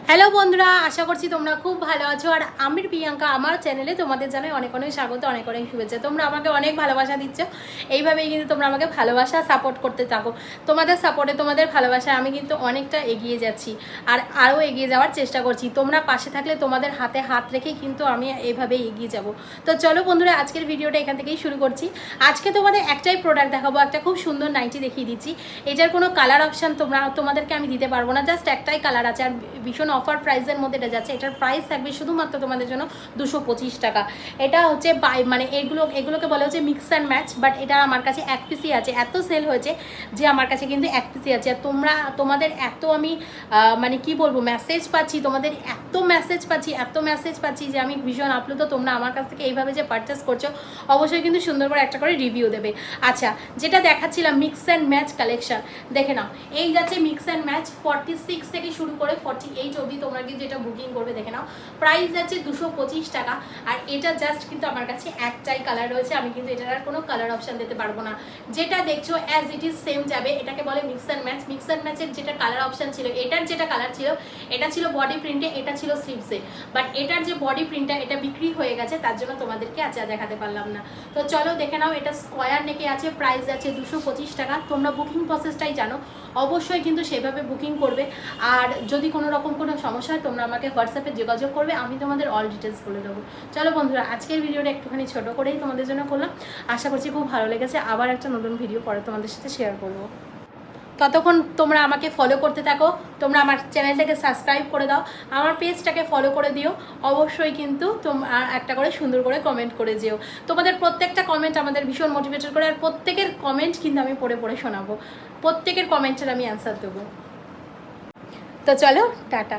Hello বন্ধুরা, আশা করছি তোমরা খুব ভালো আছো। আর আমি প্রিয়াঙ্কা, আমার চ্যানেলে তোমাদের জানাই অনেক অনেক স্বাগত, অনেক অনেক শুভেচ্ছা। তোমরা আমাকে অনেক ভালোবাসা দিচ্ছ, এইভাবেই কিন্তু তোমরা আমাকে ভালোবাসা সাপোর্ট করতে থাকো। তোমাদের সাপোর্টে, তোমাদের ভালোবাসায় আমি কিন্তু অনেকটা এগিয়ে যাচ্ছি আর আরও এগিয়ে যাওয়ার চেষ্টা করছি। তোমরা পাশে থাকলে তোমাদের হাতে হাত রেখেই কিন্তু আমি এইভাবেই এগিয়ে যাব। তো চলো বন্ধুরা, আজকের ভিডিওটা এখান থেকেই শুরু করছি। আজকে তোমাদের একটাই প্রোডাক্ট দেখাবো, একটা খুব সুন্দর নাইটি দেখিয়ে দিচ্ছি। এটার কোনো কালার অপশান তোমাদেরকে আমি দিতে পারবো না, জাস্ট একটাই কালার আছে আর ভীষণ অফার প্রাইসের মধ্যে এটা যাচ্ছে। এটার প্রাইস থাকবে শুধুমাত্র তোমাদের জন্য 225 টাকা। এটা হচ্ছে মানে এগুলোকে বলা হচ্ছে মিক্স অ্যান্ড ম্যাচ, বাট এটা আমার কাছে এক পিসই আছে। এত সেল হয়েছে যে আমার কাছে কিন্তু এক পিসই আছে। আর তোমাদের এত আমি মানে কি বলবো মেসেজ পাচ্ছি, তোমাদের এত মেসেজ পাচ্ছি যে আমি ভীষণ আপ্লুত। তোমরা আমার কাছ থেকে এইভাবে যে পারচেস করছো, অবশ্যই কিন্তু সুন্দর করে একটা করে রিভিউ দেবে। আচ্ছা, যেটা দেখাচ্ছিলাম মিক্স অ্যান্ড ম্যাচ কালেকশন, দেখে নাও। এই যাচ্ছে মিক্স অ্যান্ড ম্যাচ 46 থেকে শুরু করে 48 অবধি তোমরা কিন্তু এটা বুকিং করবে। দেখে নাও, প্রাইস যাচ্ছে 225 টাকা। আর এটা জাস্ট কিন্তু আমার কাছে একটাই কালার রয়েছে, আমি কিন্তু এটার আর কোনো কালার অপশান দিতে পারবো না। যেটা দেখছো অ্যাজ ইট ইজ সেম যাবে। এটাকে বলে mix and match. Mix and ম্যাচের যেটা কালার অপশান ছিল, এটার যেটা কালার ছিল, এটা ছিল বডি প্রিন্টে, এটা ছিল স্লিভসে। বাট এটার যে বডি প্রিন্টটা, এটা বিক্রি হয়ে গেছে, তার জন্য তোমাদেরকে আচ্ছা দেখাতে পারলাম না। তো চলো দেখে নাও, এটা স্কোয়ার নেকে আছে, প্রাইস আছে 225 টাকা। তোমরা বুকিং প্রসেসটাই জানো, অবশ্যই কিন্তু সেভাবে বুকিং করবে। আর যদি কোনো রকম কোনো সমস্যা হয়, তোমরা আমাকে হোয়াটসঅ্যাপে যোগাযোগ করবে, আমি তোমাদের অল ডিটেলস বলে দেবো। চলো বন্ধুরা, আজকের ভিডিওটা একটুখানি ছোটো করেই তোমাদের জন্য করলাম। আশা করছি খুব ভালো লেগেছে। আবার একটা নতুন ভিডিও পরে তোমাদের সাথে শেয়ার করবো। ততক্ষণ তোমরা আমাকে ফলো করতে থাকো, তোমরা আমার চ্যানেলটাকে সাবস্ক্রাইব করে দাও, আমার পেজটাকে ফলো করে দিও। অবশ্যই কিন্তু তোমরা একটা করে সুন্দর করে কমেন্ট করে যেও। তোমাদের প্রত্যেকটা কমেন্ট আমাদের ভীষণ মোটিভেটেড করে। আর প্রত্যেকের কমেন্ট কিন্তু আমি পড়ে পড়ে শোনাবো, প্রত্যেকের কমেন্টের আমি অ্যান্সার দেবো। তো চলো, টাটা।